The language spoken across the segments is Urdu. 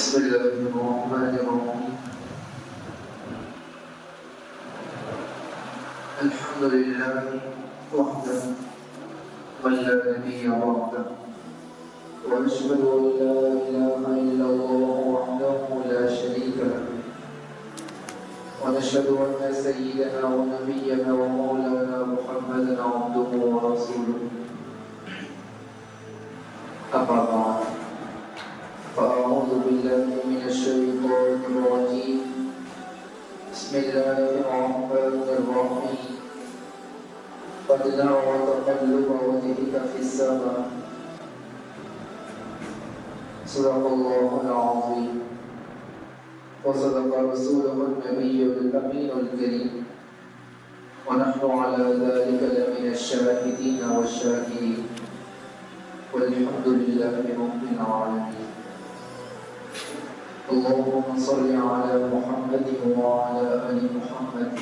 بسم الله الرحمن الرحيم الحمد لله وحده من لا نبي بعده وأشهد أن لا إله إلا الله وحده لا شريك له ونشهد أن سيدنا ونبينا ومولانا محمدا عبده ورسوله أما بعد فأعوذ بالله من الشيطان الرجيم بسم الله الرحمن الرحيم قد نرى تقلب وجهك في السماء صدق الله العظيم وصدق رسوله النبي الأمين الكريم ونحن على ذلك لمن الشاهدين والشاكرين والحمد لله رب العالمين. اللهم صل على محمد وعلى آل محمد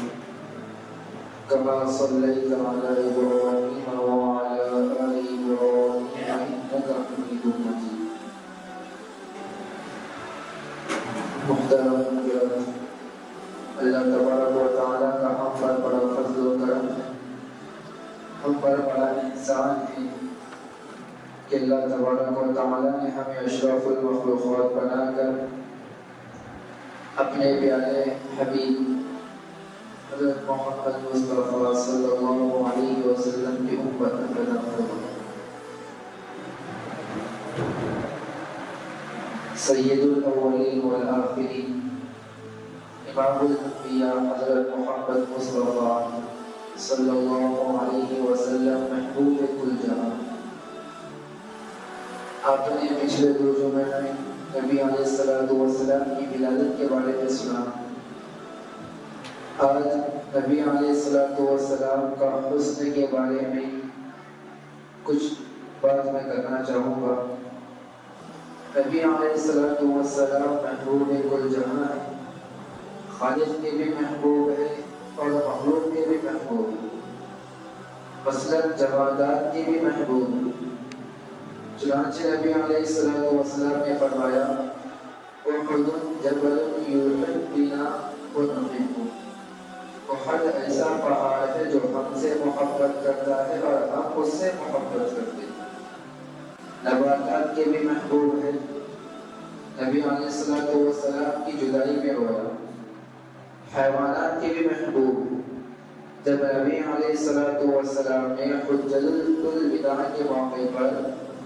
كما صليت على إبراهيم وعلى آل إبراهيم إنك حميد مجيد. محترم اللہ تبارک و تعالیٰ کا ہم پر بڑا فضل و کرم ہے، ہم پر بڑا احسان ہے کہ اللہ تبارک و تعالیٰ نے ہمیں اشرف المخلوقات بنا کر اپنے پیارے حبیب حضرت محمد مصطفیٰ صلی اللہ علیہ وسلم کی امت میں پیدا فرمایا۔ سید الاولین والآخرین امام الانبیاء حضرت محمد مصطفیٰ صلی اللہ علیہ وسلم محبوب کل جہاں۔ آپ نے پچھلے دو جمعے میں نبی علیہ السلام کی ولادت کے بارے میں سنا۔ آج نبی علیہ السلام کا حسن کے بارے میں کچھ بات میں کرنا چاہوں گا۔ نبی علیہ السلام محبوب کل جہاں ہے، خالق کے بھی محبوب ہے اور مخلوق کے بھی محبوب ہے، مثلاً جمادات کے بھی محبوب ہے۔ چنانچہ نبی علیہ السلام نے فرمایا احد جبل یحبنا ونحبہ، احد ایسا پہاڑ ہے جو ہم سے محبت کرتا ہے اور ہم اس سے محبت کرتے ہیں۔ نباتات کے بھی محبوب ہے، نبی علیہ السلام کی جدائی میں رویا۔ حیوانات کے بھی محبوب ہے، جب نبی علیہ السلام نے حجۃ الوداع کے موقع پر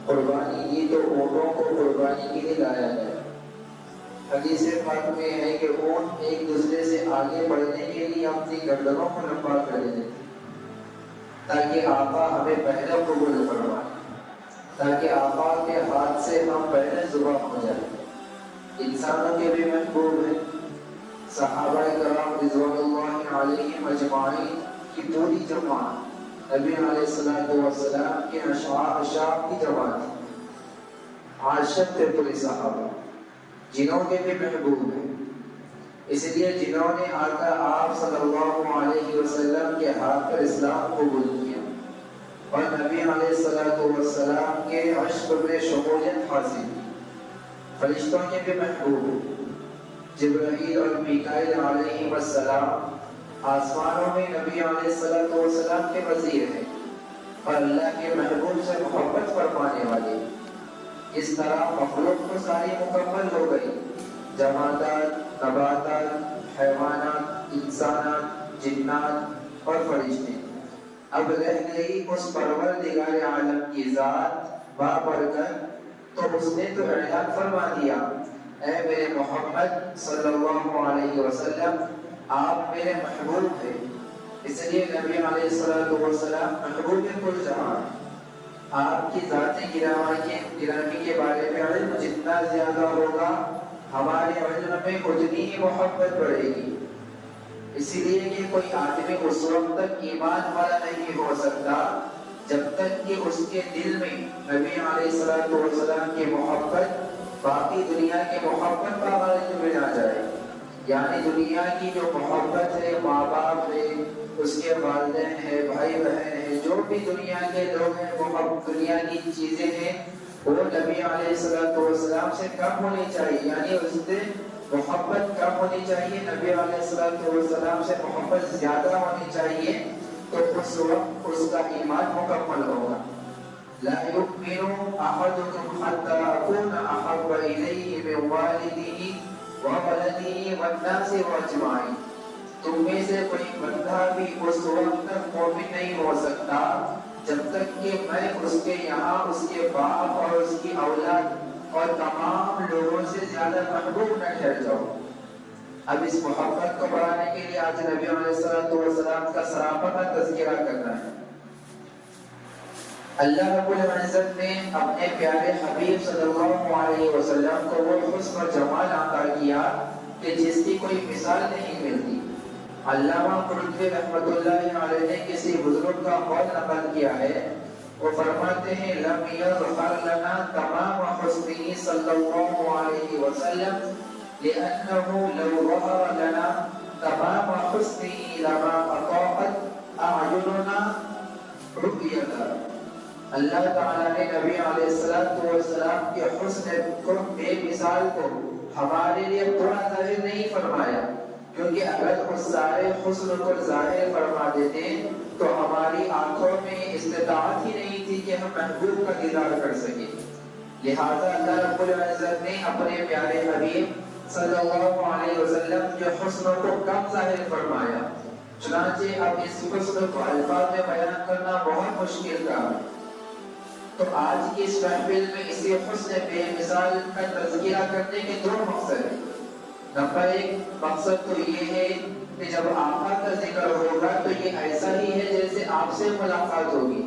قربانی کی تو اونٹوں کو قربانی کے لیے لایا گیا۔ حدیث پاک میں ہے کہ اونٹ ایک دوسرے سے آگے بڑھنے کے لیے اپنی گردنوں کو لمبا کر دیتے تھے تاکہ آقا ہمیں پہلے قبول فرمائے، تاکہ آقا کے ہاتھ سے ہم پہلے ذبح ہو جائیں۔ انسانوں کے بھی محبوب ہیں، صحابہ کرام رضوان اللہ علیہم اجمعین کی پوری جماعت نبی علیہ السلام کے اشعار کی جماعت، عاشق تھے پورے صحابہ، جنہوں کے بھی محبوب ہیں۔ اس لیے جنہوں نے آ کر آپ صلی اللہ علیہ وسلم کے ہاتھ پر اسلام قبول کیا اور نبی علیہ السلام کے عشق میں شمولیت حاصل کی۔ فرشتوں کے بھی محبوب ہیں، جبرائیل اور میکائیل علیہ السلام آسمانوں میں نبی علیہ السلام کے وزیر ہیں اور اللہ کے محبوب سے محبت فرمانے والے۔ اس طرح مخلوق کو ساری مکمل ہو گئی، جمادات، نباتات، حیوانات، انسانات، جنات اور فرشتے۔ اب رہ گئی اس پروردگار عالم کی ذات بابرکت، تو اس نے تو اعلان فرما دیا اے میرے محمد صلی اللہ علیہ وسلم آپ میرے محبوب ہیں۔ اس لیے نبی علیہ السلام محبوب کل جہاں۔ آپ کی ذات گرامی کے بارے میں علم جتنا زیادہ ہوگا ہمارے علم میں اتنی ہی محبت بڑھے گی۔ اسی لیے کہ کوئی آدمی اس وقت تک ایمان والا نہیں ہو سکتا جب تک کہ اس کے دل میں نبی علیہ السلام کی محبت باقی دنیا کی محبت کا غرض میں نہ جائے۔ یعنی دنیا کی جو محبت ہے، ماں باپ ہے، اس کے والدین ہیں، بھائی بہن ہیں، جو بھی دنیا کے لوگ ہیں، وہ دنیا کی چیزیں ہیں، وہ نبی علیہ السلام سے کم ہونی چاہیے، یعنی اس سے محبت کم ہونی چاہیے، نبی علیہ السلام سے محبت زیادہ ہونی چاہیے، تو اس وقت اس کا ایمان مکمل ہوگا۔ لا يؤمن احدكم حتى اكون احب اليه من والده وولده والناس اجمعين۔ تم میں سے کوئی بندہ بھی اس وقت تک مومن نہیں ہو سکتا جب تک کہ میں اس کے یہاں اس کے باپ اور اس کی اولاد اور تمام لوگوں سے زیادہ محبوب نہ ٹھہر جاؤں۔ اب اس محبت کو بڑھانے کے لیے آج نبی علیہ السلام کا صرافت کا تذکرہ کرنا ہے۔ اللہ رب العزت نے اپنے پیارے حبیب صلی اللہ علیہ وسلم کو وہ حسن و جمال عطا کیا کہ جس کی کوئی مثال نہیں ملتی۔ علامہ قرطبی رحمۃ اللہ علیہ نے کسی بزرگ کا قول نقل کیا ہے، وہ فرماتے ہیں لم یظہر لنا تمام حسنہ صلی اللہ علیہ وسلم لأنه لو ظهر لنا تمام حسنہ لما اطاعت اعیننا رؤیتہ۔ اللہ تعالیٰ نے نبی علیہ السلام کے حسن کو بے مثال کو ہمارے لیے پورا ظاہر نہیں فرمایا، کیونکہ اگر اس سارے حسن کو ظاہر فرما دیتے تو ہماری آنکھوں میں استطاعت ہی نہیں تھی کہ ہم محبوب کا دیدار کر سکیں۔ لہذا اللہ رب العزت نے اپنے پیارے حبیب صلی اللہ علیہ وسلم کے حسن کو کم ظاہر فرمایا، چنانچہ اب اس حسن کو الفاظ میں بیان کرنا بہت مشکل تھا۔ تو آج کی اس محفل میں اسی حسن بے مثال کا تذکرہ کرنے کے دو مقصد ہیں۔ نمبر ایک مقصد تو یہ ہے کہ جب آقا کا ذکر ہوگا تو یہ ایسا ہی ہے جیسے آپ سے ملاقات ہوگی،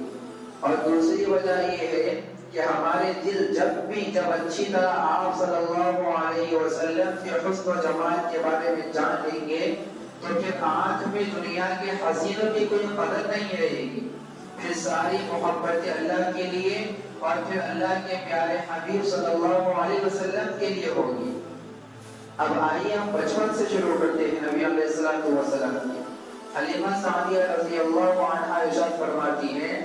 اور دوسری وجہ یہ ہے کہ ہمارے دل جب اچھی طرح آپ صلی اللہ علیہ وسلم کے حسن و جمال کے بارے میں جان لیں گے تو پھر آنکھ میں دنیا کے حسینوں کی کوئی قدر نہیں رہے گی، پھر ساری محبت اللہ کے لیے اور پھر اللہ کے پیارے حبیب صلی اللہ علیہ وسلم کے لیے ہوگی۔ اب آئیے ہم بچپن سے شروع کرتے ہیں نبی علیہ السلام کی۔ حلیمہ سعدیہ رضی اللہ عنہا ارشاد فرماتی ہیں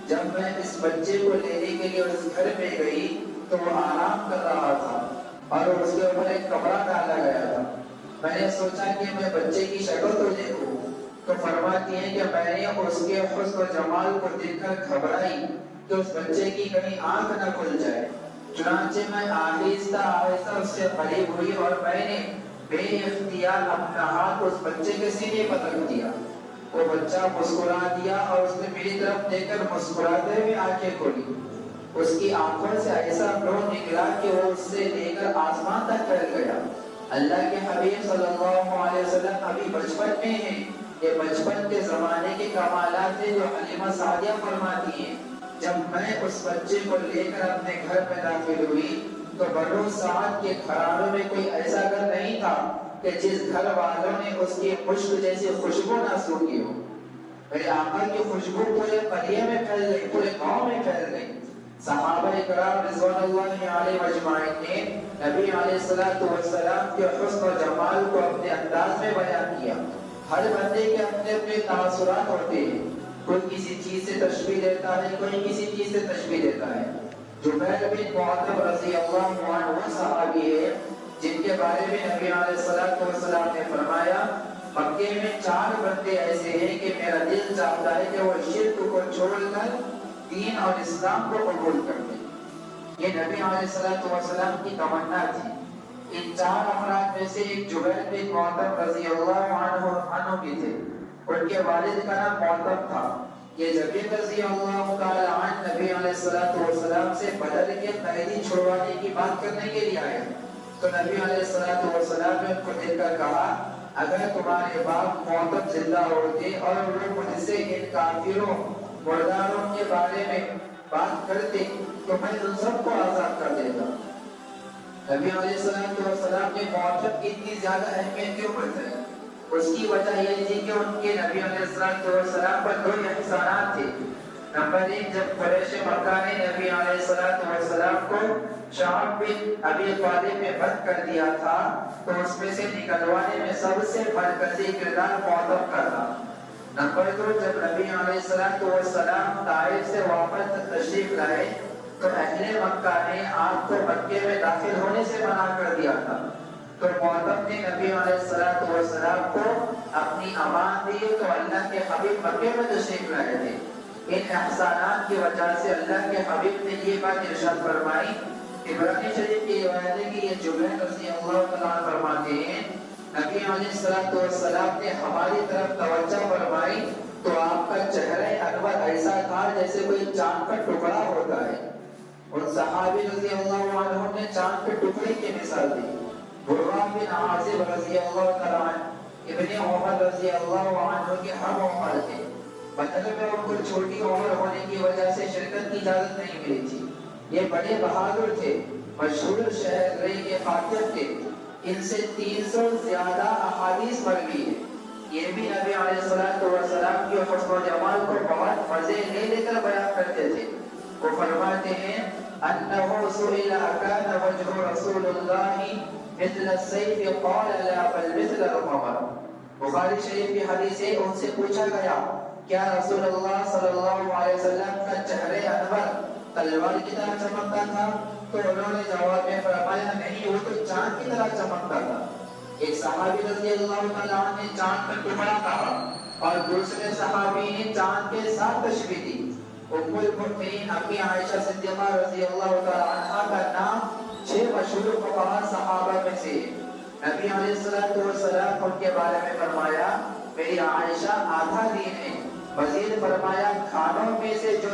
جب میں اس بچے کو لینے کے لیے اس گھر میں گئی تو وہ آرام کر رہا تھا اور اس کے اوپر ایک کپڑا ڈالا گیا تھا۔ میں نے سوچا کہ میں بچے کی شکل تو دیکھوں، تو فرماتی ہیں کہ میں نے اس کے حسن و جمال کو دیکھ کر گھبرائی کہ اس بچے کی کہیں آنکھ نہ کھل جائے، چنانچہ میں آہستہ آہستہ اس سے قریب ہوئی اور میں نے بے اختیار اپنا ہاتھ اس بچے کے سینے پر رکھ دیا۔ وہ بچہ مسکرا دیا اور اس نے میری طرف دیکھ کر مسکراتے ہوئے آنکھیں کھولی۔ اس کی آنکھوں سے ایسا نور نکلا کہ وہ اس سے لے کر آسمان تک پھیل گیا۔ اللہ کے حبیب صلی اللہ علیہ وسلم ابھی بچپن میں ہیں، یہ بچپن کے زمانے کے کمالات ہیں جو حلیمہ سعدیہ فرماتی ہیں۔ جب میں اس بچے کو لے کر اپنے گھر میں داخل ہوئی تو بنو سعد کے گھرانے میں کوئی ایسا گھر نہیں تھا کہ جس گھر والوں نے اس کی مشک جیسی خوشبو نہ سونگی ہو۔ میرے آقا کی خوشبو پورے قریے میں پھیل گئی، پورے گاؤں میں پھیل گئی۔ صحابہ کرام رضوان اللہ علیہ مجمعین نے نبی علیہ السلام کے حسن و جمال کو اپنے انداز میں بیان کیا۔ ہر بندے کے اپنے اپنے تاثرات ہوتے ہیں، کوئی کسی چیز سے تشبیہ دیتا ہے، کوئی کسی چیز سے تشبیہ دیتا ہے۔ جبیر بن معطب رضی اللہ عنہ وہ صحابی ہے جن کے بارے میں نبی علیہ السلام نے فرمایا مکے میں 4 بندے ایسے ہیں کہ میرا دل چاہتا ہے کہ وہ شرک کو چھوڑ کر دین اور اسلام کو قبول کر لیں۔ یہ نبی علیہ السلام کی تمنا تھی۔ ان 4 افراد میں سے ایک جبیر بن معطب رضی اللہ عنہ بھی تھے، ان کے والد کا نام معطب تھا۔ یہ جبیر رضی اللہ تعالی عنہ نبی علیہ السلام سے بدر کے قیدی چھڑوانے کی بات کرنے کے لیے آئے، تو نبی علیہ السلام نے ان کو دیکھ کر کہا اگر تمہارے باپ معطب زندہ ہوتے اور وہ مجھ سے ان کافروں مرداروں کے بارے میں بات کرتے تو میں ان سب کو آزاد کر دیتا۔ نبی علیہ السلام نے معطب کی اتنی زیادہ اہمیت کیوں بتائی؟ اس کی وجہ یہ تھی کہ ان کے نبی علیہ السلام پر 2 احسانات تھے۔ نمبر 1، جب قریش مکہ نے نبی علیہ السلام کو شعب بن ابی طالب میں بند کر دیا تھا تو اس میں سے نکلوانے میں سب سے مرکزی کردار معطب کا تھا۔ نمبر 2، جب نبی علیہ السلام طائف سے واپس تشریف لائے تو اہل مکہ نے آپ کو مکے میں داخل ہونے سے منع کر دیا تھا، تو معتب نے نبی علیہ السلام کو اپنی امان دی تو اللہ کے حبیب مکے میں تشریف لائے تھے۔ ان احسانات کی وجہ سے اللہ کے حبیب نے یہ بات ارشاد فرمائی، ابراہیم شریف کی روایت ہے کہ یہ جبیر رضی اللہ تعالیٰ فرماتے ہیں نبی علیہ السلام نے ہماری طرف توجہ فرمائی تو آپ کا چہرہ انور ایسا تھا جیسے کوئی چاند کا ٹکڑا ہوتا ہے۔ اور صحابی رضی اللہ عنہ نے چاند کے ٹکڑے کی مثال دی۔ برہ بن عازب رضی اللہ تعالیٰ عنہ ابن عمر رضی اللہ عنہ کے ہم عمر تھے، بدر میں ان کو چھوٹی عمر ہونے کی وجہ سے شرکت کی اجازت نہیں ملی تھی۔ یہ بڑے بہادر تھے، مشہور شہر رئی کے فاتح تھے، ان سے 300 زیادہ احادیث مروی ہے۔ یہ بھی نبی علیہ السلام کی حسن و جمال کو بہت مزے لے کر بیان کرتے تھے۔ وہ فرماتے ہیں انہو سئل اکان وجہ رسول اللہ مثل السیف قال لا بل مثل القمر۔ بخاری شریف کی حدیث ہے، ان سے پوچھا گیا کیا رسول اللہ صلی اللہ علیہ وسلم کا چہرہ انور تلوار کی طرح چمکتا تھا؟ تو انہوں نے جواب میں فرمایا نہیں، وہ تو چاند کی طرح چمکتا تھا۔ ایک صحابی رضی اللہ تعالیٰ عنہ نے چاند کا ٹکڑا کہا اور دوسرے صحابی نے چاند کے ساتھ تشبیہ دی۔ ام المؤمنین امی عائشہ صدیقہ رضی اللہ تعالیٰ عنہ کا نام 6 مشہور فقہاء صحابہ میں سے نبی علیہ السلام ان کے بارے میں فرمایا میری عائشہ آدھا دین ہے۔ مزید فرمایا کھانوں میں سے جو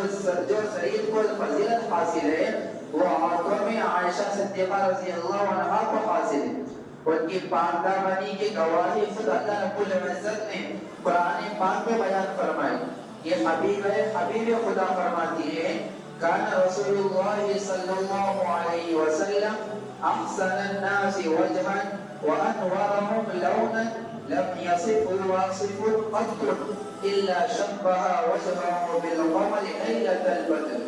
شریعت کو فضیلت حاصل ہے وہ عورتوں میں عائشہ صدیقہ رضی اللہ عنہ کو حاصل ہے۔ ان کی پاکدامنی کی گواہی خود اللہ رب العزت نے قرآن پاک میں بیان فرمائی۔ یہ حبیب خدا فرماتی ہے کان رسول اللہ صلی اللہ علیہ وسلم احسن الناس وجہا وانورهم لونا لم يصفه واصف قط الا شبہ وجهه بالقمر ليلة البدر۔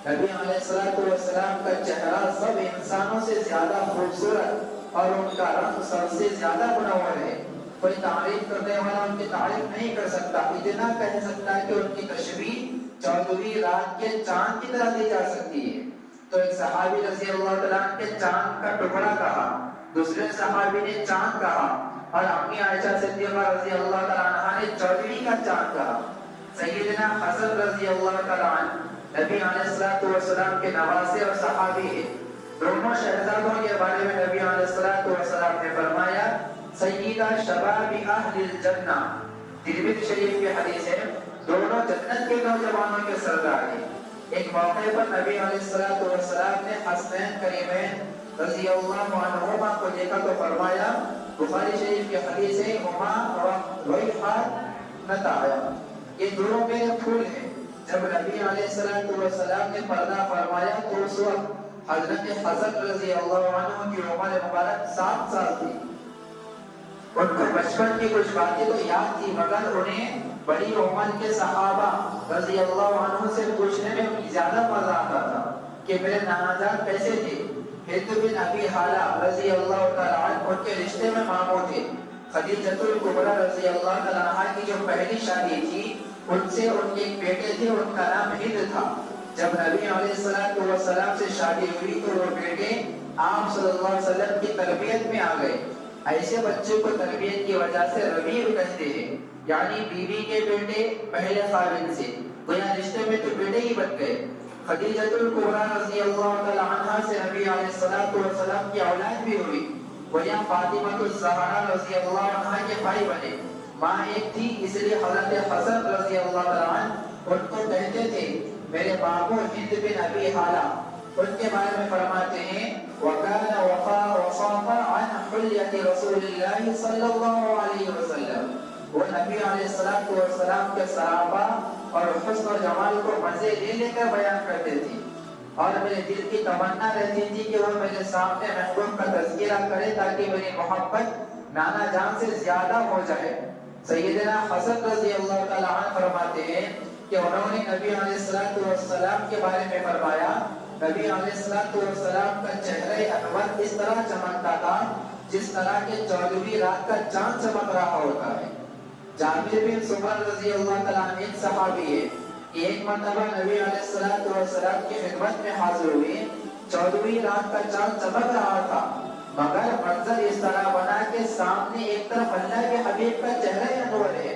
نبی علیہ السلام کا چہرہ سب انسانوں سے زیادہ خوبصورت اور ان کا رنگ سب سے زیادہ منور ہے۔ کوئی تعریف کرنے والا ان کی تعریف نہیں کر سکتا، اتنا کہہ سکتا ہے کہ ان کی تشبیہ 14ویں رات کے چاند کی طرح دی جا سکتی ہے۔ تو ایک صحابی رضی اللہ تعالیٰ عنہ کے چاند کا ٹکڑا کہا، دوسرے صحابی نے چاند کہا اور امی عائشہ صدیقہ رضی اللہ تعالیٰ عنہ نے 14ویں کا چاند کہا۔ سیدنا حسن رضی اللہ تعالیٰ عنہ نبی علیہ السلام کے نواسے اور صحابی ہیں۔ دونوں شہزادوں کے بارے میں نبی علیہ السلام نے فرمایا سیدہ شباب اہل الجنہ، ترمذی شریف کی حدیث ہے، دونوں جنت کے نوجوانوں کے سردار ہیں۔ ایک موقع پر نبی علیہ السلام نے حسنین کریمین رضی اللہ عنہما کو دیکھا تو فرمایا، بخاری شریف کی حدیث ہے ہما ریحان نتایا، یہ دونوں میرے پھول ہیں۔ جب نبی علیہ السلام نے پردہ فرمایا تو اس وقت حضرت حسن رضی اللہ عنہ کی عمر مبارک 7 سال تھی۔ ان کو بچپن کی کچھ باتیں تو یاد تھی مگر انہیں بڑی عمر کے صحابہ رضی اللہ عنہ سے پوچھنے میں زیادہ مزہ آتا تھا کہ میرے نانا جان کیسے تھے۔ ہند بن ابی حالہ رضی اللہ تعالیٰ عنہ ان کے رشتے میں ماموں تھے۔ خدیجۃ الکبریٰ رضی اللہ تعالیٰ عنہ کی جو پہلی شادی تھی ان سے ان کے ایک بیٹے تھے، ان کا نام ہند تھا۔ جب نبی علیہ السلام سے شادی ہوئی تو وہ بیٹے آپ صلی اللہ علیہ وسلم کی تربیت میں آ گئے۔ ایسے بچے کو تربیت کی وجہ سے ربیع کہتے ہیں، یعنی بیوی کے بیٹے پہلے خاوند سے، گویا رشتے میں تو بیٹے ہی بن گئے۔ خدیجۃ الکبریٰ رضی اللہ تعالیٰ عنہ سے نبی علیہ السلام کی اولاد بھی ہوئی، گویا فاطمہ الزہرا رضی اللہ عنہ کے بھائی بنے۔ ماں ایک تھی اس لیے حضرت حسن رضی اللہ تعالیٰ عنہ ان کو کہتے تھے میرے بابو ہند بن ابی حالہ۔ ان کے بارے میں فرماتے ہیں وَكَانَ وَصَافَ عَنْ حُلْيَةِ رَسُولِ اللَّهِ صلی اللہ علیہ وسلم، وہ نبی علیہ السلام کے صحابہ اور حسن و جمال کو مزے لے کر بیان کرتے تھے، اور میرے دل کی تمنا رہتی تھی کہ وہ میرے سامنے محبوب کا تذکرہ کرے تاکہ میری محبت نانا جان سے زیادہ ہو جائے۔ سیدنا حسن رضی اللہ تعالیٰ عنہ فرماتے ہیں کہ انہوں نے نبی علیہ السلام کے بارے میں فرمایا نبی علیہ السلام کا چہرہ انور اس طرح چمکتا تھا جس طرح کے 14ویں رات کا چاند چمک رہا ہوتا ہے۔ جابر بن سمرہ رضی اللہ تعالیٰ عنہ ایک صحابی ہے، کہ ایک مرتبہ نبی علیہ السلام کی خدمت میں حاضر ہوئے، 14ویں رات کا چاند چمک رہا تھا، مگر منظر اس طرح بنا کہ سامنے ایک طرف اللہ کے حبیب کا چہرہ انور ہے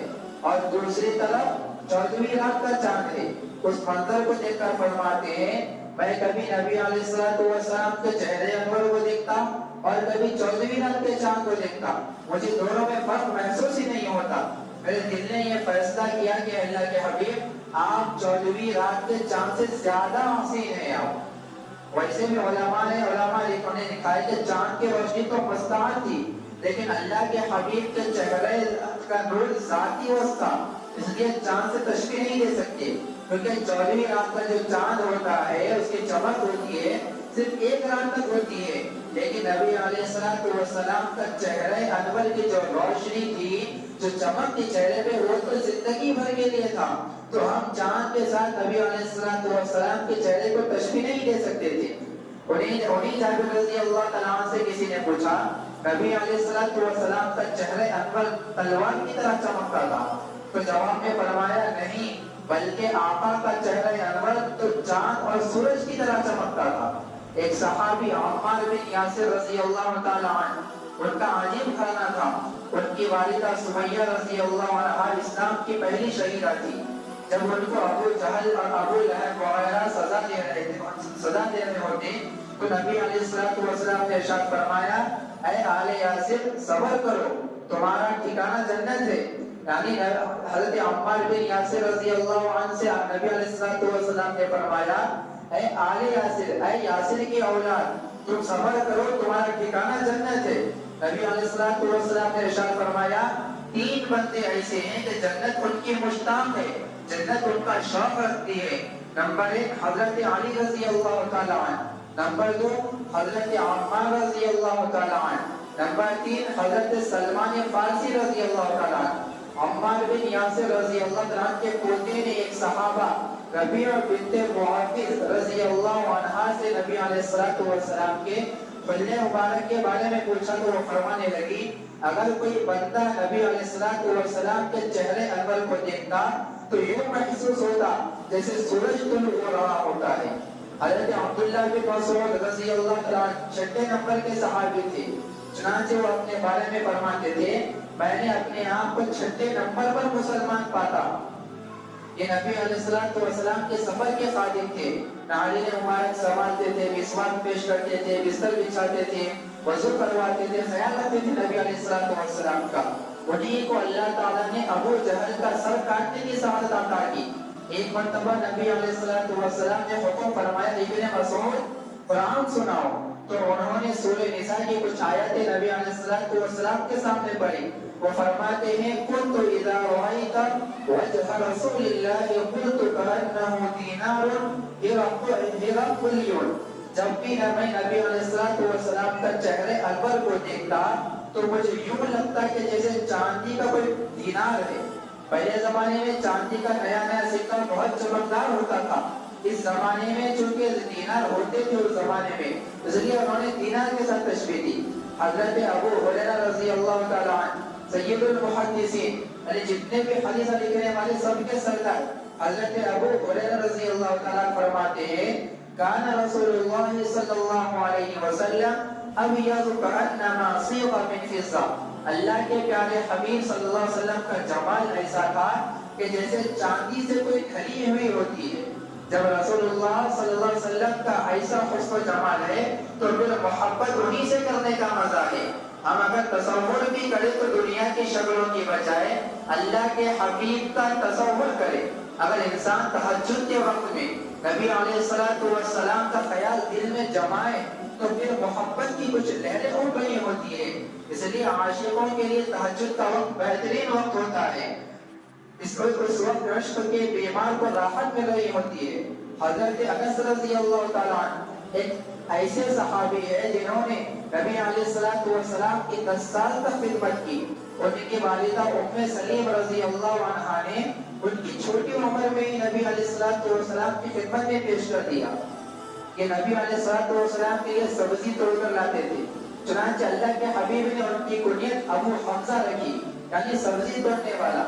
اور دوسری طرف 14ویں رات کا چاند ہے۔ اس منظر کو دیکھ کر فرماتے ہیں میں کبھی نبی علیہ السلام کے چہرے انور کو دیکھتا اور کبھی 14ویں رات کے چاند کو دیکھتا، مجھے دونوں میں فرق محسوس ہی نہیں ہوتا۔ میرے دل نے یہ فیصلہ کیا کہ اللہ کے حبیب آپ 14ویں رات کے چاند سے زیادہ حسین ہیں۔ آپ ویسے بھی علماء نے لکھا ہے کہ چاند کی روشنی تو مستعار تھی، لیکن اللہ کے حبیب کے چہرے کا نور ذاتی وصف تھا، اس لیے چاند سے تشبیہ نہیں دے سکتے، کیونکہ 14ویں رات کا جو چاند ہوتا ہے اس کی چمک ہوتی ہے صرف ایک رات تک ہوتی ہے، لیکن نبی علیہ السلام کا چہرہ انور کی جو روشنی تھی، جو چمک تھی چہرے پہ، وہ تو زندگی بھر کے لیے تھا۔ تو ہم چاند کے ساتھ نبی علیہ السلام کے چہرے کو تشبیہ نہیں دے سکتے تھے۔ انہیں جابر رضی اللہ تعالیٰ عنہ سے کسی نے پوچھا نبی علیہ السلام کا چہرہ انور تلوار کی طرح چمکتا تھا؟ تو جواب میں فرمایا نہیں، بلکہ آقا کا چہرہ انور تو چاند اور سورج کی طرح چمکتا تھا۔ ایک صحابی عمار بن یاسر رضی اللہ تعالیٰ عنہ، ان کا عجیب گھرانہ تھا، ان کی والدہ سمیہ رضی اللہ عنہا اسلام کی پہلی شہیدہ تھی۔ جب ان کو ابو جہل اور ابو لہب وغیرہ سزا دے رہے ہوتے تو نبی علیہ السلام نے ارشاد فرمایا اے آل یاسر صبر کرو، تمہارا ٹھکانہ جنت ہے۔ یعنی حضرت عمار بن یاسر رضی اللہ عنہ سے نبی علیہ السلام نے فرمایا اے آل یاسر، اے یاسر کی اولاد، تم صبر کرو، تمہارا ٹھکانہ جنت ہے۔ نبی علیہ السلام نے ارشاد فرمایا 3 بندے ایسے ہیں کہ جنت ان کی مشتاق ہے، جنت ان کا شوق رکھتی ہے۔ نمبر 1 حضرت علی رضی اللہ تعالیٰ عنہ، نمبر 2 حضرت عمار رضی اللہ تعالیٰ عنہ، نمبر 3 حضرت سلمان فارسی رضی اللہ تعالیٰ عنہ۔ عمار بن یاسر رضی اللہ تعالیٰ عنہ کے پوتے نے ایک صحابہ ربیع بنت معاوض رضی اللہ عنہا سے نبی علیہ السلام کے پلے مبارک کے بارے میں پوچھا تو وہ فرمانے لگی اگر کوئی بندہ نبی علیہ السلام کے چہرے انور کو دیکھتا تو یوں محسوس ہوتا جیسے سورج طلوع ہو رہا ہوتا ہے۔ حضرت عبداللہ بن مسعود رضی اللہ تعالیٰ عنہ 6 نمبر کے صحابی تھے، چنانچہ وہ اپنے بارے میں فرماتے تھے میں نے اپنے آپ کو 6 نمبر پر مسلمان پاتا۔ یہ نبی علیہ السلام کے سفر کے خادم تھے، نالی مبارک سنبھالتے تھے، مسواک پیش کرتے تھے، بستر بچھاتے تھے، وضو کرواتے تھے، خیال رکھتے تھے نبی علیہ السلام کا۔ انہیں کو اللہ تعالیٰ نے ابو جہل کا سر کاٹنے کی سعادت عطا کی۔ ایک مرتبہ نبی علیہ السلام نے حکم فرمایا ابن مسعود قرآن سناؤ، تو انہوں نے سورہ نساء کی کچھ آیتیں نبی علیہ السلام کے سامنے پڑھی۔ وہ فرماتے ہیں كنت اذا رأيت وجه رسول الله قلت كأنه دينار هرقلي، جب بھی میں نبی علیہ السلام کا چہرے انور کو دیکھتا تو مجھے یوں لگتا کہ جیسے چاندی کا کوئی دینار ہے۔ پہلے زمانے میں چاندی کا نیا سکہ بہت چمکدار ہوتا تھا، اس زمانے میں چونکہ دینار ہوتے تھے اس زمانے میں، اس لیے انہوں نے دینار کے ساتھ تشبیہ دی۔ حضرت ابو ہریرہ رضی اللہ تعالیٰ عنہ سید المحدثین، یعنی جتنے بھی حدیث لکھنے والے سب کے سردار، حضرت ابو ہریرہ رضی اللہ تعالیٰ عنہ فرماتے ہیں کان رسول اللہ صلی اللہ علیہ وسلم ابیض کانما صیغ من فضہ، اللہ کے پیارے حبیب صلی اللہ علیہ وسلم کا جمال ایسا تھا کہ جیسے چاندی سے کوئی ڈھلی ہوئی ہوتی ہے۔ جب رسول اللہ صلی اللہ علیہ وسلم کا ایسا حسن و جمال ہے تو پھر محبت انہی سے کرنے کا مزہ ہے۔ ہم اگر تصور بھی کریں تو دنیا کی شکلوں کی بجائے اللہ کے حبیب کا تصور کرے۔ اگر انسان تہجد کے وقت میں نبی علیہ السلام کا خیال دل میں جمائے تو پھر محبت کی کچھ لہریں اٹھ رہی ہوتی ہے۔ اس لیے عاشقوں کے لیے تہجد کا وقت بہترین وقت ہوتا ہے، اس وقت عشق کے بیمار کو راحت مل رہی ہوتی ہے۔ حضرت انس رضی اللہ تعالیٰ عنہ ایک ایسے صحابی ہے جنہوں نے نبی علیہ السلام کی 10 سال تک خدمت کی۔ ان کی والدہ ام سلیم رضی اللہ عنہا نے ان کی چھوٹی عمر میں ہی نبی علیہ السلام کی خدمت میں پیش کر دیا کہ نبی علیہ السلام کے لیے سبزی توڑ کر لاتے تھے۔ چنانچہ اللہ کے حبیب نے ان کی کنیت ابو حمزہ رکھی، یعنی سبزی توڑنے والا۔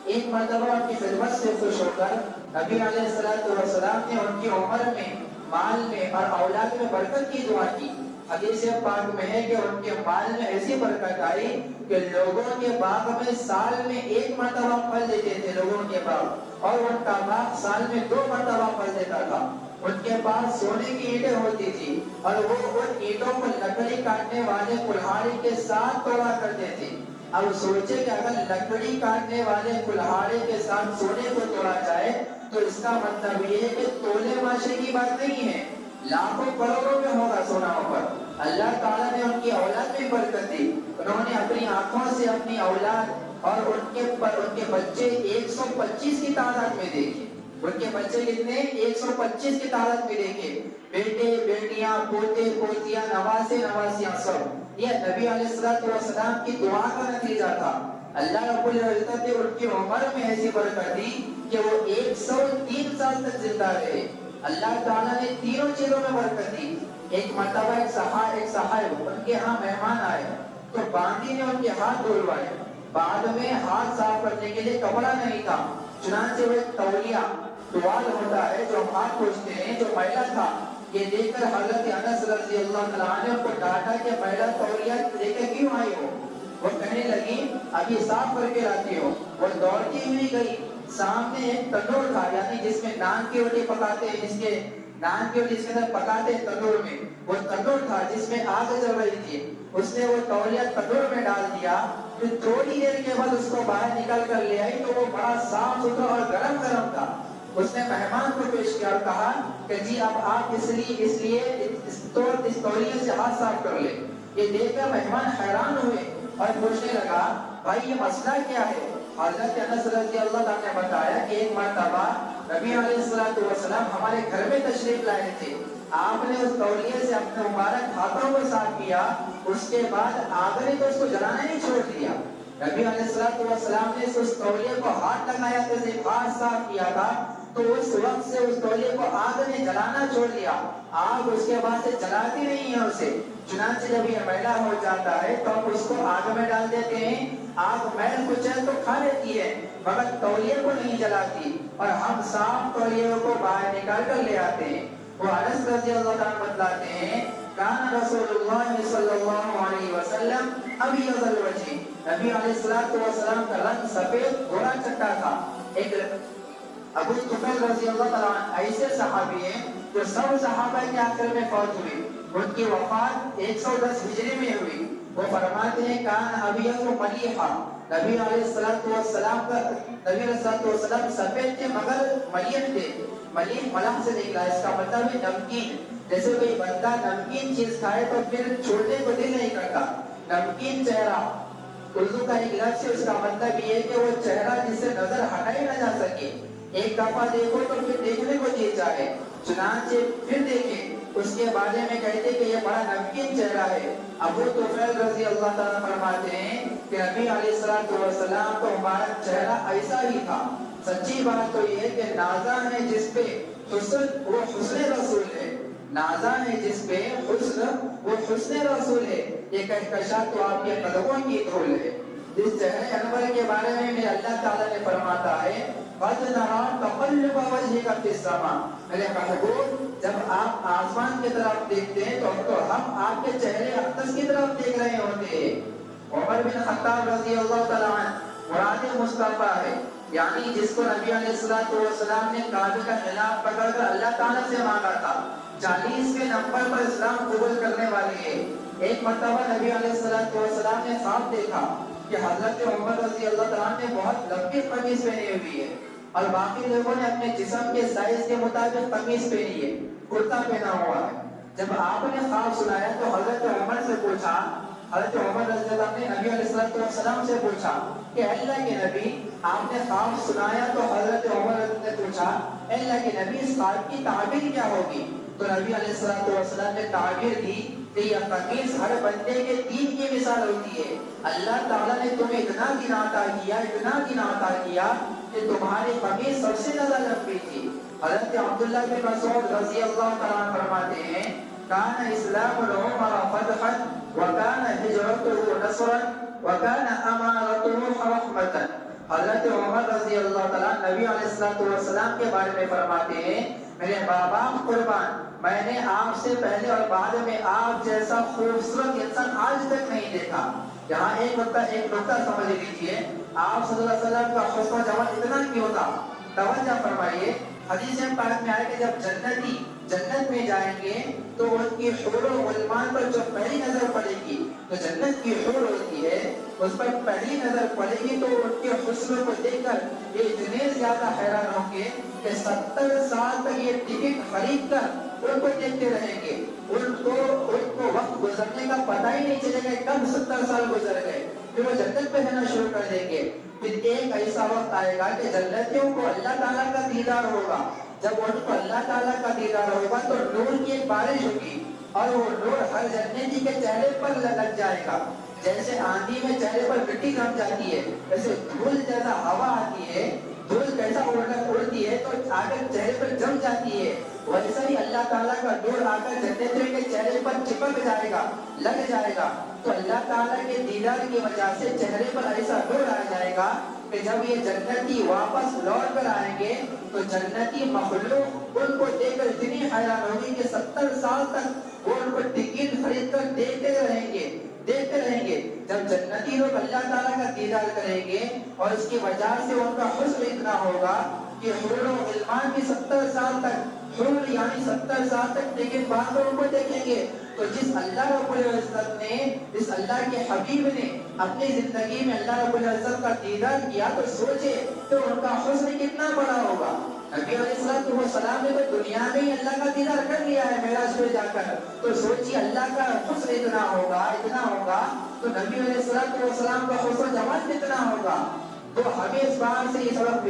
ایک مرتبہ ان کی خدمت سے خوش ہو کر نبی علیہ السلام نے ان کی عمر میں، مال میں اور اولاد میں برکت کی دعا کی۔ حدیث پاک میں ہے کہ ان کے مال میں ایسی برکت آئی کہ لوگوں کے باغ میں سال میں ایک مرتبہ پھل دیتے تھے لوگوں کے باغ، اور ان کا باغ سال میں 2 مرتبہ پھل دیتا تھا۔ ان کے پاس سونے کی اینٹیں ہوتی تھی اور وہ ان اینٹوں کو لکڑی کاٹنے والے کلہاڑی کے ساتھ توڑا کرتے تھے۔ اب سوچے کہ اگر لکڑی کاٹنے والے کلہاڑی کے ساتھ سونے کو توڑا جائے تو اس کا مطلب یہ ہے کہ تولے ماشے کی بات نہیں ہے، لاکھوں کروڑوں میں ہوگا سونا پر۔ اللہ تعالیٰ نے ان کی اولاد میں برکت دی، انہوں نے اپنی آنکھوں سے اپنی اولاد اور ان کے بچے 125 کی تعداد میں دیکھے۔ ان کے بچے کتنے؟ 125 کی تعداد میں دیکھے، بیٹے بیٹیاں پوتے پوتیاں نواسے نواسیاں سب۔ یہ نبی علیہ السلام کی دعا کا نتیجہ تھا۔ اللہ رب العزت نے ان کی عمر میں ایسی برکت دی کہ وہ 103 سال تک زندہ رہے۔ اللہ تعالیٰ نے تینوں چیزوں میں برکت دی۔ ایک مرتبہ ایک صاحب ان کے ہاں مہمان آئے تو باندی نے ان کے ہاتھ دھلوائے۔ بعد میں ہاتھ صاف کرنے کے لیے کپڑا نہیں تھا، چنانچہ وہ ایک تولیہ ٹوال ہوتا ہے جو ہم ہاتھ پوچھتے ہیں، جو میلا تھا، یہ دیکھ کر حضرت انس رضی اللہ تعالیٰ عنہ کو ڈانٹا کہ میلا تولیہ لے کر کیوں آئی ہو؟ وہ کہنے لگی ابھی صاف کر کے لاتی ہو۔ وہ دوڑتی ہوئی گئی، سامنے ایک تندور تھا، یعنی جس میں نان کی روٹی پکاتے ہیں، جس کے نان کی روٹی اس کے اندر پکاتے ہیں تندور میں، وہ تندور تھا جس میں آگ جل رہی تھی۔ اس نے وہ تولیہ تندور میں ڈال دیا، پھر تھوڑی دیر کے بعد اس کو باہر نکال کر لے آئی تو وہ بڑا صاف ستھرا اور گرم گرم تھا۔ اس نے مہمان کو پیش کیا اور کہا کہ جی اب آپ اس تولیے سے ہاتھ صاف کر لیں۔ یہ دیکھ کر مہمان حیران ہوئے اور پوچھنے لگا بھائی یہ مسئلہ کیا ہے؟ حضرت انس رضی اللہ عنہ نے بتایا کہ ایک مرتبہ نبی علیہ السلام ہمارے گھر میں تشریف لائے تھے، آپ نے اس تولیے سے اپنے مبارک ہاتھوں کو صاف کیا، اس کے بعد آگ نے تو اس کو جلانا نہیں چھوڑ دیا۔ نبی علیہ السلام نے اس تولیے کو ہاتھ لگایا تھا، ہاتھ صاف کیا تھا، تو اس وقت سے اس تولیے کو آگ نے جلانا چھوڑ دیا، آگ اس کے بعد سے جلاتی نہیں ہے اسے۔ چنانچہ جب یہ میلا ہو جاتا ہے تو ہم اس کو آگ میں ڈال دیتے ہیں، آگ میل کچل تو کھا لیتی ہے مگر تولیے کو نہیں جلاتی، اور ہم صاف تولیے کو باہر نکال کر لے آتے ہیں۔ وہ انس رضی اللہ عنہ بتلاتے ہیں کان رسول اللہ صلی اللہ علیہ وسلم ابیض الوجہ، نبی علیہ السلام کا رنگ سفید گھوڑا چٹا تھا۔ ایک ابو طفیل رضی اللہ عنہ ایسے صحابی ہیں جو سب صحابہ کے آخر میں فوت ہوئے، ان کی وفات 110 ہجری میں ہوئی۔ وہ فرماتے ہیں کان ابیض ملیحا، نبی علیہ السلام سفید تھے مگر ملیح تھے۔ ملیح ملح سے نکلا، اس کا مطلب ہے نمکین۔ جیسے کوئی بندہ نمکین چیز کھائے تو پھر چھوڑنے کو دل نہیں کرتا، نمکین چہرہ اردو کا ایک لفظ ہے، اس کا مطلب یہ ہے کہ وہ چہرہ جس سے نظر ہٹائی نہ جا سکے، ایک دفعہ دیکھو تو پھر دیکھنے کو جی چاہے، چنانچہ پھر دیکھیں، اس کے بارے میں کہتے کہ یہ بڑا نمکین چہرہ ہے۔ ابو طفیل رضی اللہ تعالیٰ فرماتے ہیں کہ نبی علیہ السلام کا مبارک چہرہ ایسا ہی تھا۔ سچی بات تو یہ ہے کہ نازا ہے جس پہ حسن، وہ حسن رسول ہے، نازا ہے جس پہ حسن، وہ حسن رسول ہے۔ یہ کہکشاں تو آپ کے قدموں کی دھول ہے۔ جس چہرے انور کے بارے میں اللہ تعالیٰ نے فرماتا ہے قد نرى تقلب وجهك في السماء، میرے محبوب جب آپ آسمان کی طرف دیکھتے ہیں تو ہم آپ کے چہرے اقدس کی طرف دیکھ رہے ہوتے ہیں۔ عمر بن خطاب رضی اللہ تعالیٰ عنہ مراد مصطفیٰ ہے، یعنی جس کو نبی علیہ السلام نے کعبے کا خلاف پکڑ کر اللہ تعالیٰ سے مانگا تھا، 40ویں نمبر پر اسلام قبول کرنے والے ہیں۔ ایک مرتبہ نبی علیہ السلام نے خواب دیکھا کہ حضرت عمر رضی اللہ تعالیٰ نے بہت لمبی قمیص پہنی ہوئی ہے اور باقی لوگوں نے اپنے جسم کے سائز کے مطابق قمیص پہنی ہے، کرتا پہنا ہوا ہے۔ جب آپ نے خواب سنایا تو حضرت عمر سے پوچھا، حضرت عمر رضی اللہ عنہ نے نبی علیہ السلام سے پوچھا کہ اللہ کے نبی آپ نے خواب سنایا، تو حضرت عمر نے پوچھا اللہ کے نبی اس خواب کی تعبیر کیا ہوگی؟ تو نبی علیہ السلام نے تعبیر دی کہ یہ قمیص ہر بندے کے دین کی مثال ہوتی ہے۔ اللہ تعالیٰ نے تمہیں اتنا دین عطا کیا، اتنا دین عطا کیا کہ تمہاری قمیص سب سے زیادہ لمبی تھی۔ حضرت عبداللہ بن مسعود رضی اللہ تعالیٰ فرماتے ہیں کان اسلام عمر فتحا وکان ہجرته نصرا وکان امارته رحمتا، حضرت عمر رضی اللہ تعالیٰ نبی علیہ السلام کے بارے میں فرماتے ہیں میرے بابا قربان، میں نے آپ سے پہلے اور بعد میں آپ جیسا خوبصورت انسان آج تک نہیں دیکھا۔ یہاں ایک نقطہ سمجھ لیجیے، آپ صلی اللہ علیہ وسلم کا حسن و جمال اتنا کیوں تھا؟ توجہ فرمائیے، حدیث پاک میں آیا کہ جب جنتی جنت میں جائیں گے تو ان کی حور و غلمان پر جو پہلی نظر پڑے گی، تو جنت کی حور ہوتی ہے اس پر پہلی نظر پڑے گی تو ان کے حسن کو دیکھ کر یہ اتنے زیادہ حیران ہوں گے کہ 70 سال تک یہ ٹکٹ خرید کر ان کو دیکھتے رہیں گے۔ ان کو وقت گزرنے کا پتہ ہی نہیں چلے گا کب 70 سال گزر گئے، پھر وہ جنت میں رہنا شروع کر دیں گے۔ پھر ایک ایسا وقت آئے گا کہ جنتیوں کو اللہ تعالیٰ کا دیدار ہوگا۔ جب ان کو اللہ تعالیٰ کا دیدار ہوگا تو نور کی ایک بارش ہوگی اور وہ نور ہر جنتی کے چہرے پر لگ جائے گا۔ جیسے آندھی میں چہرے پر مٹی جم جاتی ہے، ویسے دھول جیسا ہوا آتی ہے، دھول کیسا اڑتی ہے تو آ کر چہرے پر جم جاتی ہے، ویسا ہی اللہ تعالیٰ کا نور آ کر جنتیوں کے چہرے پر چپک جائے گا، لگ جائے گا۔ تو اللہ تعالیٰ کے دیدار کی وجہ سے چہرے پر ایسا نور آ جائے گا کہ جب یہ جنتی واپس لوٹ کر آئیں گے تو جنتی مخلوق ان کو دیکھ کر اتنی حیران ہوگی کہ 70 سال تک وہ ان کو ٹکٹ خرید کر دیکھتے رہیں گے۔ جب جنتی لوگ اللہ تعالیٰ کا دیدار کریں گے اور اس کی وجہ سے ان کا حسن اتنا ہوگا کہ حور و غلمان بھی 70 سال تک، حور یعنی 70 سال تک ٹکٹ باندھ کر ان کو دیکھیں گے۔ تو جس اللہ رب العزت نے، جس اللہ کے حبیب نے اپنی زندگی میں اللہ رب العزت کا دیدار کیا تو سوچے تو ان کا حسن کتنا بڑا ہوگا۔ نبی علیہ السلام نے تو دنیا میں ہی اللہ کا دیدار کر لیا ہے معراج پہ جا کر، تو سوچیے اللہ کا حسن اتنا ہوگا تو نبی علیہ السلام کا حسن جمال کتنا ہوگا۔ تو ہمیں اس بات سے یہ سبق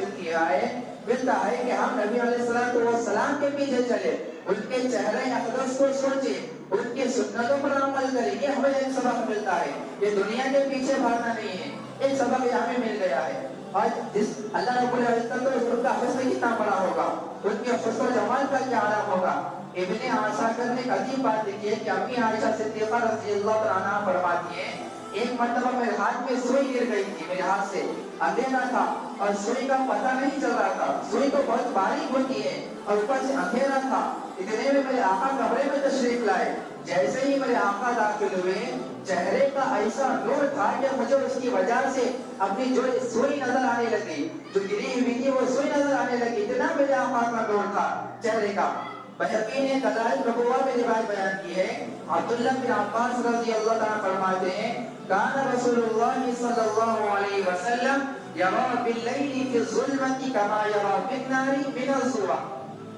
ملتا ہے کہ ہم نبی علیہ السلام کے پیچھے چلے، ان کے چہرے اقدس کو سوچے، ان کی سنتوں پر عمل کریں، یہ ہمیں ایک سبق ملتا ہے۔ یہ دنیا کے پیچھے بھاگنا نہیں ہے، ایک سبق یہاں میں مل گیا ہے۔ اور جس اللہ رب العزت کو ان کا حسن کتنا بڑا ہوگا، ان کے حسن و جمال کا کیا عالم ہوگا۔ ابن عساکر نے ایک عجیب بات لکھی ہے کہ امی عائشہ صدیقہ رضی اللہ عنہا فرماتی ہیں ایک مرتبہ میرے ہاتھ میں سوئی گر گئی تھی، میرے ہاتھ سے اندھیرا تھا اور سوئی کا پتہ نہیں چل رہا تھا، سوئی تو بہت باریک ہوتی ہے اور اوپر سے اندھیرا تھا۔ اتنے میں میرے آقا کمرے میں تشریف لائے، جیسے ہی میرے آقا داخل ہوئے چہرے کا ایسا نور تھا کہ مجھے اس کی وجہ سے اپنی جو سوئی نظر آنے لگی، جو گری ہوئی تھی وہ سوئی نظر آنے لگی، اتنا میرے آقا کا نور تھا چہرے کا۔ بہقی نے دلائل نبوہ میں روایت بیان کی ہے، عبداللہ بن عباس رضی اللہ تعالیٰ فرماتے ہیں کان رسول اللہ صلی اللہ علیہ وسلم یرا باللیل فی الظلمۃ کما یرا بالنار من الضوء۔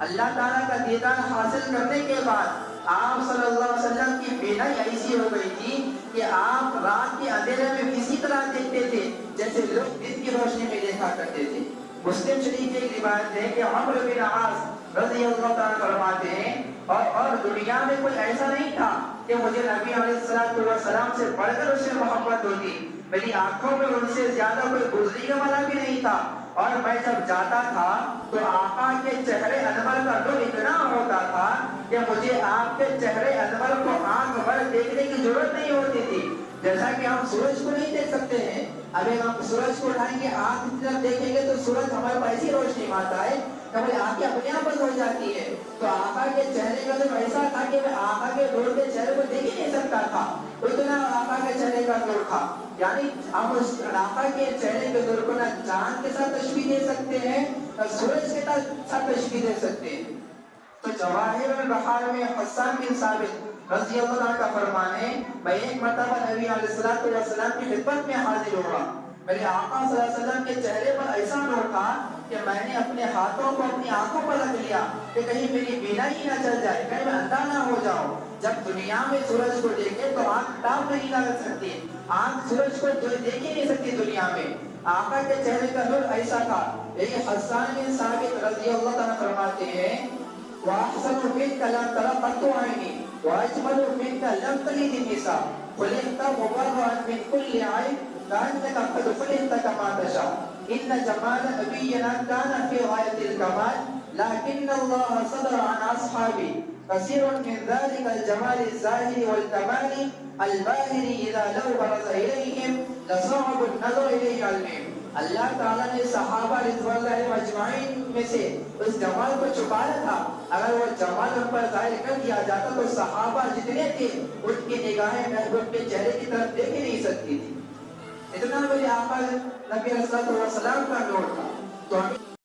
اللہ تعالیٰ کا دیدار حاصل کرنے کے بعد آپ صلی اللہ علیہ وسلم کی بینائی ایسی ہو گئی تھی کہ آپ رات کے اندھیرے میں اسی طرح دیکھتے تھے جیسے لوگ دن کی روشنی میں دیکھا کرتے تھے۔ مسلم شریف ایک روایت ہے کہ عمرو بن عاص رضی اللہ تعالیٰ فرماتے ہیں اور دنیا میں کوئی ایسا نہیں تھا کہ مجھے نبی علیہ السلام سے بڑھ کر اس سے محبت ہوتی، میری آنکھوں میں ان سے زیادہ کوئی گزرنے والا بھی نہیں تھا، اور میں جب جاتا تھا تو آقا کے چہرے انور کا نور اتنا ہوتا تھا کہ مجھے آپ کے چہرے انور کو آنکھ بھر دیکھنے کی ضرورت نہیں ہوتی تھی۔ جیسا کہ ہم سورج کو نہیں دیکھ سکتے ہیں، ابھی ہم سورج کو اٹھائیں گے آنکھ کی طرف دیکھیں گے تو سورج ہمارے پاس ایسی روشنی مارتا ہے کہ ہماری آنکھیں اپنے آپ بند ہو جاتی ہے۔ تو آقا کے چہرے کا نور ایسا تھا کہ میں آقا کے نور کے چہرے کو دیکھ ہی نہیں سکتا تھا، اتنا آقا کے چہرے کا نور تھا۔ یعنی ہم اس آقا کے چہرے کے نور کو نہ چاند کے ساتھ تشبیہ دے سکتے ہیں نہ سورج کے ساتھ تشبیہ دے سکتے ہیں۔ تو جواہر البحار میں حسان بن ثابت رضی اللہ عنہ کا فرمان ہے میں ایک مرتبہ نبی علیہ السلام کی خدمت میں حاضر ہوا، میرے آقا صلی اللہ علیہ وسلم کے چہرے پر ایسا نور تھا کہ میں نے اپنے ہاتھوں کو اپنی آنکھوں پر رکھ لیا کہ کہیں میری بینائی نہ چل جائے، کہیں میں اندھا نہ ہو جاؤں۔ جب دنیا میں سورج کو دیکھے تو آنکھ ٹاپ نہیں لگ سکتی، آنکھ سورج کو دیکھ ہی نہیں سکتی دنیا میں، آقا کے چہرے کا نور ایسا تھا۔ لیکن حسان بن ثابت رضی اللہ عنہ فرماتے ہیں وَأَحْسَنُ مِنْكَ لَمْ تَرَ قَطُّ عَيْنِي وَأَجْمَلُ مِنْكَ لَمْ تَلِدِ النِّسَاءُ خُلِقْتَ مُبَرَّأً مِنْ كُلِّ عَيْبٍ كَأَنَّكَ قَدْ خُلِقْتَ كَمَا تَشَاءُ إِنَّ جَمَالَ نَبِيِّنَا كَانَ فِي غَايَةِ الْكَمَالِ لَكِنَّ اللَّهَ صَبَرَ عَنْ أَصْحَابِهِ كَثِيرٌ مِنْ ذَلِكَ الْجَمَالِ الظَّاهِرِ وَالْكَمَالِ الْبَاهِرِ إِذَا لَوْ بَرَزَ إِلَيْهِمْ لَصَعَبَ النَّظَرُ إِلَيْهِ عَلْمِهِمْ۔ اللہ تعالیٰ نے صحابہ رضوان اللہ مجمعین میں سے اس جمال کو چھپایا تھا. اگر وہ جمال ان پر ظاہر کر دیا جاتا تو صحابہ جتنے تھے ان کی نگاہیں محبوب کے چہرے کی طرف دیکھ ہی نہیں سکتی تھی. اتنا بڑے آقا نبی صلی اللہ علیہ وسلم کا نور تھا. تو